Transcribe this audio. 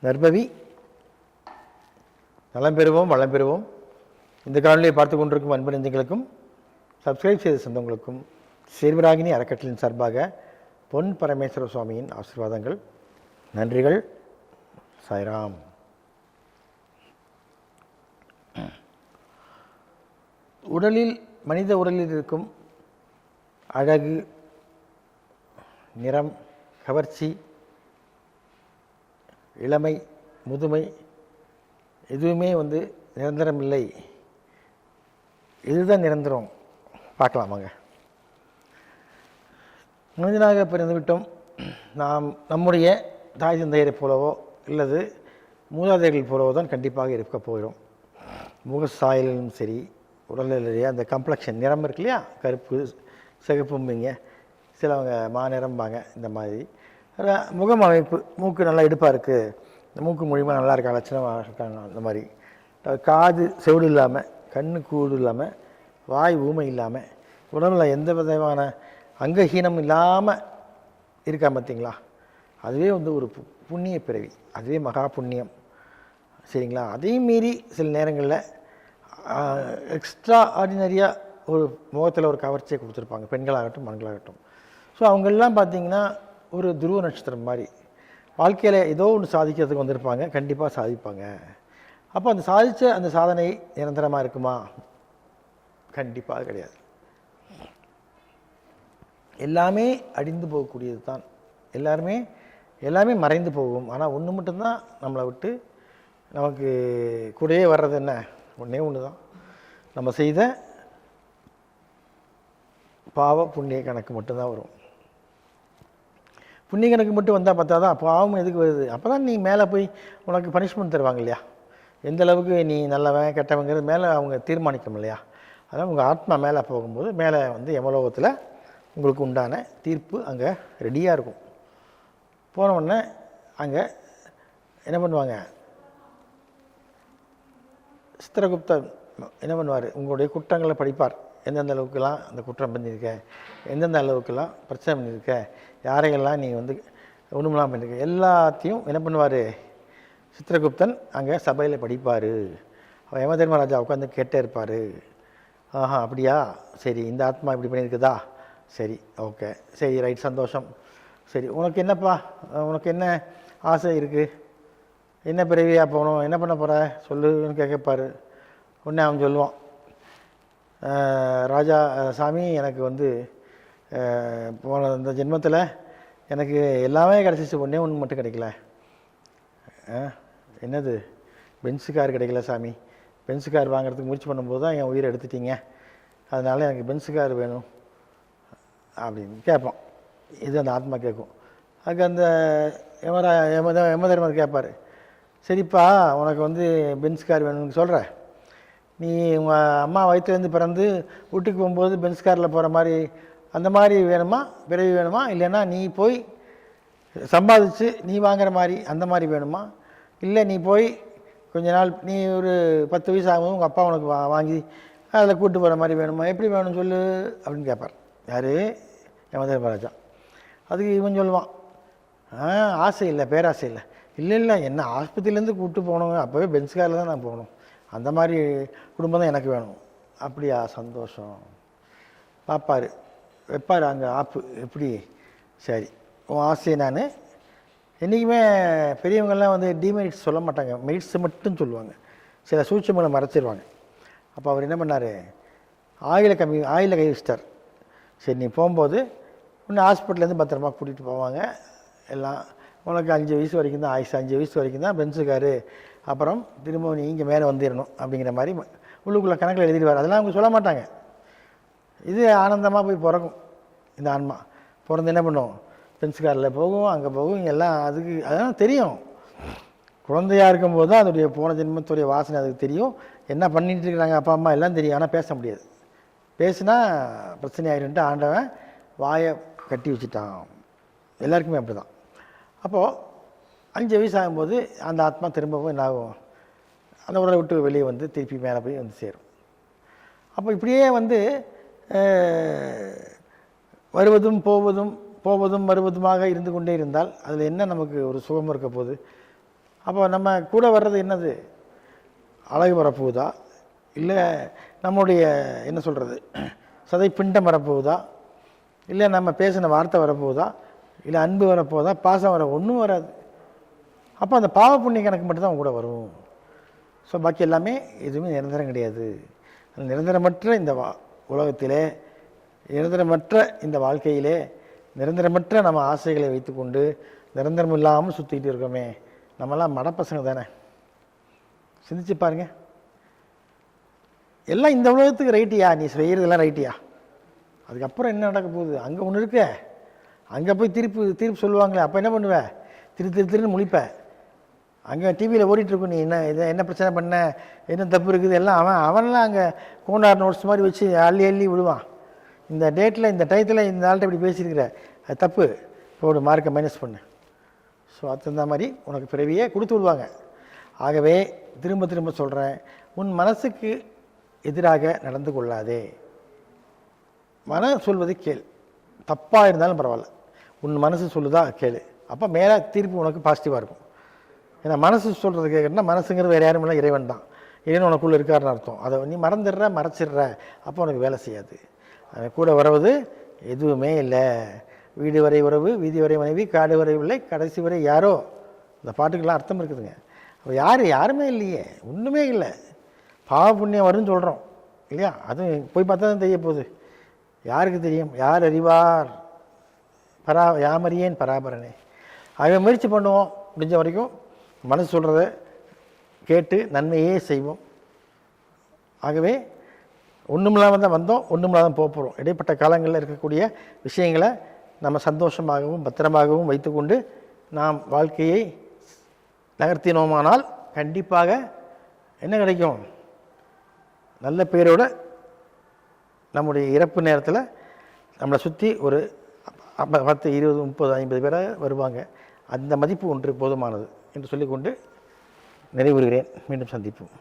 நற்பவி நலம் பெறுவோம், வளம் பெறுவோம். இந்த காணொலியை பார்த்து கொண்டிருக்கும் அன்பு நெஞ்சங்களுக்கும் சப்ஸ்கிரைப் செய்த சொந்தங்களுக்கும் சேர்வராகினி அறக்கட்டளின் சார்பாக பொன் பரமேஸ்வர சுவாமியின் ஆசீர்வாதங்கள், நன்றிகள். சாய்ராம். மனித உடலில் இருக்கும் அழகு, நிறம், கவர்ச்சி, இளமை, முதுமை எதுவுமே நிரந்தரம் இல்லை. இதுதான் நிரந்தரம். பார்க்கலாமாங்க. மனிதனாக பிறந்துவிட்டோம். நாம் நம்முடைய தாய் தந்தையரை போலவோ இல்லது மூதாதையர்கள் போலவோ தான் கண்டிப்பாக இருக்க போகிறோம். முக சாயலும் சரி, உடலிலேயே அந்த கம்ப்ளெக்ஷன், நிறம் இருக்கு இல்லையா, கருப்பு சிகப்பும்பிங்க, சிலவங்க மாநிறம்பாங்க. இந்த மாதிரி முகம் அமைப்பு, மூக்கு நல்லா எடுப்பாக இருக்குது, இந்த மூக்கு மூலியமாக நல்லா இருக்கா, லட்சணமாக இருக்காங்க. அந்த மாதிரி காது செவிடு இல்லாமல், கண்ணு கூடு இல்லாமல், வாய் ஊமை இல்லாமல், உடம்பில் எந்த விதமான அங்கஹீனம் இல்லாமல் இருக்கா பார்த்தீங்களா? அதுவே ஒரு புண்ணிய பிறவி, அதுவே மகா புண்ணியம். சரிங்களா? அதையும் மீறி சில நேரங்களில் எக்ஸ்ட்ரா ஆர்டினரியாக ஒரு முகத்தில் ஒரு கவர்ச்சியை கொடுத்துருப்பாங்க, பெண்களாகட்டும் ஆண்களாகட்டும். ஸோ அவங்களெலாம் பார்த்திங்கன்னா ஒரு துருவ நட்சத்திரம் மாதிரி வாழ்க்கையில் ஏதோ ஒன்று சாதிக்கிறதுக்கு வந்திருப்பாங்க, கண்டிப்பாக சாதிப்பாங்க. அப்போ அந்த சாதித்த அந்த சாதனை நிரந்தரமாக இருக்குமா? கண்டிப்பாக கிடையாது. எல்லாமே அடிந்து போகக்கூடியது தான். எல்லாமே மறைந்து போகும். ஆனால் ஒன்று மட்டும்தான் நம்மளை விட்டு நமக்கு கூடயே வர்றது என்ன? ஒன்றே ஒன்று தான். நம்ம செய்த பாவ புண்ணிய கணக்கு மட்டும்தான் வரும். புண்ணிய கணக்கு மட்டும் வந்தால் பார்த்தா தான் பாவம் எதுக்கு வருது? அப்போ தான் நீ மேலே போய் உனக்கு பனிஷ்மெண்ட் தருவாங்க இல்லையா? எந்த அளவுக்கு நீ நல்லவன் கெட்டவங்கிறது மேலே அவங்க தீர்மானிக்கணும் இல்லையா? அதனால் உங்கள் ஆத்மா மேலே போகும்போது மேலே யமலோகத்தில் உங்களுக்கு உண்டான தீர்ப்பு அங்கே ரெடியாக இருக்கும். போன உடனே அங்கே என்ன பண்ணுவாங்க? சித்திரகுப்தர் என்ன பண்ணுவார்? உங்களுடைய குற்றங்களை படிப்பார். எந்தெந்த அளவுக்குலாம் அந்த குற்றம் பண்ணியிருக்க, எந்தெந்த அளவுக்குலாம் பிரச்சனை பண்ணியிருக்க, யாரையெல்லாம் நீ ஒன்றுமெல்லாம் பண்ணியிருக்க, எல்லாத்தையும் என்ன பண்ணுவார்? சித்திரகுப்தன் அங்கே சபையில் படிப்பார். அவர் யமதர்மராஜா உட்காந்து கேட்டே இருப்பார். ஆஹா, அப்படியா, சரி, இந்த ஆத்மா இப்படி பண்ணியிருக்குதா, சரி, ஓகே, சரி, ரைட், சந்தோஷம், சரி, உனக்கு என்னப்பா, உனக்கு என்ன ஆசை இருக்குது, என்ன பிறவியாக போகணும், என்ன பண்ண போகிற சொல்லுன்னு கேட்கப்பார். உடனே அவன் சொல்லுவான், ராஜா சாமி, எனக்கு போன இந்த ஜென்மத்தில் எனக்கு எல்லாமே கிடச்சிச்சு, ஒன்றே ஒன்று மட்டும் கிடைக்கல. என்னது? பென்ஸு கார் கிடைக்கல சாமி. பென்ஸு கார் வாங்குறதுக்கு முயற்சி பண்ணும்போது தான் என் உயிரை எடுத்துட்டீங்க, அதனால் எனக்கு பென்ஸு கார் வேணும் அப்படின்னு கேட்பான். இது அந்த ஆத்மா கேட்கும். அதுக்கு அந்த யமதர்மர் கேட்பார், சரிப்பா, உனக்கு பென்ஸ் கார் வேணும்னு சொல்கிற, நீ உங்கள் அம்மா வயிற்றுலேருந்து பிறந்து வீட்டுக்கு போகும்போது பென்ஸ் காரில் போகிற மாதிரி அந்த மாதிரி வேணுமா, பிறவி வேணுமா, இல்லைன்னா நீ போய் சம்பாதிச்சு நீ வாங்குற மாதிரி அந்த மாதிரி வேணுமா, இல்லை நீ போய் கொஞ்ச நாள் நீ ஒரு 10 வயசு ஆகும்போது உங்கள் அப்பா உனக்கு வாங்கி அதில் கூப்பிட்டு போகிற மாதிரி வேணுமா, எப்படி வேணும்னு சொல்லு அப்படின்னு கேட்பார். யார்? யமதர்மராஜா. அதுக்கு இவன் சொல்லுவான், ஆசை இல்லை, பேராசை இல்லை. இல்லை, என்ன ஆஸ்பத்திரியிலேருந்து கூப்பிட்டு போகணுங்க, அப்போவே பென்ஸ் காரில் தான் நான் போகணும், அந்த மாதிரி குடும்பம் தான் எனக்கு வேணும். அப்படியா, சந்தோஷம். பார்ப்பார், வைப்பார் அங்கே ஆப்பு, எப்படி, சரி, உன் ஆசையை நான் என்றைக்குமே பெரியவங்கள்லாம் டிமெரிட்ஸ் சொல்ல மாட்டாங்க, மெரிட்ஸை மட்டும் சொல்லுவாங்க, சில சூட்சங்களை மறைச்சிடுவாங்க. அப்போ அவர் என்ன பண்ணார்? ஆயிலை கை வச்சிட்டார். சரி, நீ போகும்போது இன்னும் ஹாஸ்பிட்டல்லேருந்து பத்திரமா கூட்டிகிட்டு போவாங்க. எல்லாம் உனக்கு 5 வயசு வரைக்கும் தான் ஆயுசு, 5 வயசு வரைக்கும் தான் பென்ஸுக்காரு, அப்புறம் திரும்ப நீ இங்கே மேலே வந்துடணும் அப்படிங்கிற மாதிரி உள்ளுக்குள்ளே கணக்கில் எழுதிடுவார். அதெல்லாம் அவங்க சொல்ல மாட்டாங்க. இது ஆனந்தமாக போய் பிறக்கும். இந்த ஆன்மா பிறந்து என்ன பண்ணும்? பென்ஸுக்காரில் போகும், அங்கே போகும், எல்லாம் அதெல்லாம் தெரியும். குழந்தையாக இருக்கும்போது தான் அதோடைய போன ஜென்மத்துடைய வாசனை அதுக்கு தெரியும். என்ன பண்ணிகிட்டு இருக்கிறாங்க அப்பா அம்மா எல்லாம் தெரியும். ஆனால் பேச முடியாது. பேசுனா பிரச்சனை ஆகிடுன்ட்டு ஆண்டவன் வாயை கட்டி வச்சுட்டான். எல்லாருக்குமே அப்படி தான். அப்போது 5 வயசு ஆகும்போது அந்த ஆத்மா திரும்பவும் என்ன ஆகும்? அந்த உடலை விட்டு வெளியே திருப்பி மேலே போய் சேரும். அப்போ இப்படியே வருவதும் போவதும் வருவதுமாக இருந்து கொண்டே இருந்தால் அதில் என்ன நமக்கு ஒரு சுகம் இருக்க போகுது? அப்போ நம்ம கூட வர்றது என்னது? அழகு வரப்போகுதா, இல்லை நம்முடைய என்ன சொல்கிறது சதை பிண்டம் வரப்போகுதா, இல்லை நம்ம பேசின வார்த்தை வரப்போகுதா, இல்லை அன்பு வரப்போகுதா, பாசம் வர ஒன்றும் வராது. அப்போ அந்த பாவ புண்ணிய கணக்கு மட்டும்தான் கூட வரும். ஸோ பாக்கி எல்லாமே எதுவுமே நிரந்தரம் கிடையாது. நிரந்தரமற்ற இந்த உலகத்திலே, நிரந்தரமற்ற இந்த வாழ்க்கையிலே, நிரந்தரமற்ற நம்ம ஆசைகளை வைத்துக்கொண்டு நிரந்தரம் இல்லாமல் சுற்றிக்கிட்டு இருக்கோமே, நம்மளாம் மடப்பசங்க தானே. சிந்திச்சு பாருங்க. எல்லாம் இந்த உலகத்துக்கு ரைட்டியா, நீ செய்கிறதெல்லாம் ரைட்டியா, அதுக்கப்புறம் என்ன நடக்க போகுது? அங்கே ஒன்று இருக்க, அங்கே போய் தீர்ப்பு சொல்லுவாங்களே, அப்போ என்ன பண்ணுவேன்? திருன்னு முழிப்பேன். அங்கே டிவியில் ஓடிட்டுருக்கும், நீ என்ன பிரச்சனை பண்ண, என்ன தப்பு இருக்குது எல்லாம் அவன்லாம் அங்கே கோனார் நோட்ஸ் மாதிரி வச்சு அள்ளி விடுவான். இந்த டேட்டில் இந்த டயத்தில் இந்த ஆள்கிட்ட இப்படி பேசியிருக்கிற, அது தப்பு, போடு மார்க்கை மைனஸ் பண்ணு. ஸோ அது தகுந்த மாதிரி உனக்கு பிறவியே கொடுத்து விடுவாங்க. ஆகவே திரும்ப சொல்கிறேன், உன் மனசுக்கு எதிராக நடந்து கொள்ளாதே. சொல்வதை கேள், தப்பாக இருந்தாலும் பரவாயில்ல, உன் மனசு சொல்லுதா கேளு. அப்போ மேலே தீர்ப்பு உனக்கு பாசிட்டிவாக இருக்கும். ஏன்னா மனசு சொல்கிறது கேட்குறேன்னா, மனசுங்கிறது வேறு யாரும் இல்லை, இறைவன் தான். இறைவன் உனக்குள்ளே இருக்காருன்னு அர்த்தம். அதை நீ மறைச்சிடுற, அப்போ உனக்கு வேலை செய்யாது. கூட வரவது எதுவுமே இல்லை. வீடு வரை உறவு, வீதி வரை மனைவி, காடு வரை இல்லை, கடைசி வரை யாரோ. இந்த பாட்டுக்கெல்லாம் அர்த்தம் இருக்குதுங்க. அப்போ யாருமே இல்லையே, ஒன்றுமே இல்லை. பாவ புண்ணியம் வரும்னு சொல்கிறோம் இல்லையா? அதுவும் போய் பார்த்தா தான் தெரிய போகுது. யாருக்கு தெரியும்? யார் அறிவார்? யாமறியேன் பராபரனே. ஆகவே முயற்சி பண்ணுவோம், முடிஞ்ச வரைக்கும் மனசு சொல்கிறத கேட்டு நன்மையே செய்வோம். ஆகவே ஒன்றுமில்லாமல் தான் வந்தோம், ஒன்றுமில்லாத தான் போக போகிறோம். இடைப்பட்ட காலங்களில் இருக்கக்கூடிய விஷயங்களை நம்ம சந்தோஷமாகவும் பத்திரமாகவும் வைத்துக்கொண்டு நாம் வாழ்க்கையை நகர்த்தினோமானால் கண்டிப்பாக என்ன கிடைக்கும்? நல்ல பேரோட நம்முடைய இறப்பு நேரத்தில் நம்மளை சுற்றி ஒரு 10, 20, 30, 50 பேராக வருவாங்க. அந்த மதிப்பு ஒன்று போதுமானது என்று சொல்லிக்கொண்டு நிறைவுறுகிறேன். மீண்டும் சந்திப்போம்.